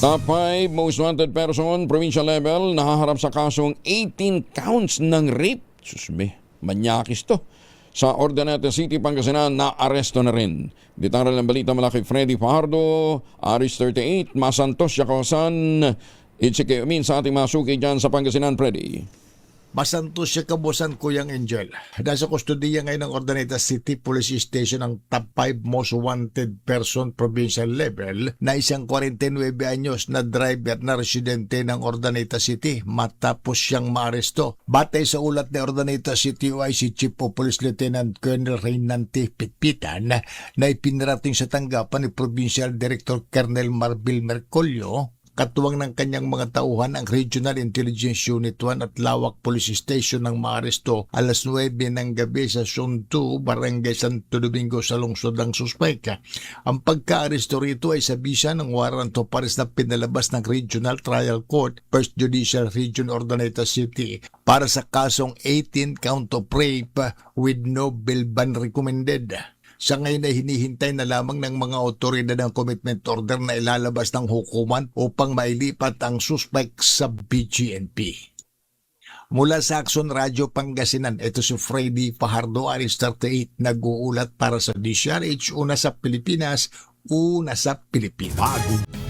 Top 5 most wanted person, provincial level, nahaharap sa kasong 18 counts ng rape. Susbe, manyakis to. Sa Ordaneta City, Pangasinan, na-aresto na rin. Detalye ng balita mula kay Freddy Fajardo, Aris 38, Masantos, Yakosan. Itsike umin sa ating mga suki dyan sa Pangasinan, Freddy. Masantos siya kabusan Kuyang Angel. Nasa kustodiya ngayon ng Ordaneta City Police Station ang top 5 most wanted person provincial level na isang 49 anyos na driver na residente ng Ordaneta City matapos siyang maaresto. Batay sa ulat ni Ordaneta City OIC Chief of Police Lieutenant Colonel Reynante Pitpitan na ipinarating sa tanggapan ni Provincial Director Colonel Marbil Mercolio, katuwang ng kanyang mga tauhan ang Regional Intelligence Unit 1 at Lawak Police Station ng maaresto alas 9 ng gabi sa Zone 2, Barangay Santo Domingo sa lungsod ng suspek. Ang pagka-aresto rito ay sa bisa ng warrant of arrest na pinalabas ng Regional Trial Court, First Judicial Region Ordaneta City para sa kasong 18 count of rape with no bail ban recommended. Sa ngayon ay hinihintay na lamang ng mga otoridad ng commitment order na ilalabas ng hukuman upang mailipat ang suspect sa BGNP. Mula sa Action Radio Pangasinan, ito si Freddy Fajardo, Aris 38, nag-uulat para sa DCRH, una sa Pilipinas, una sa Pilipinas.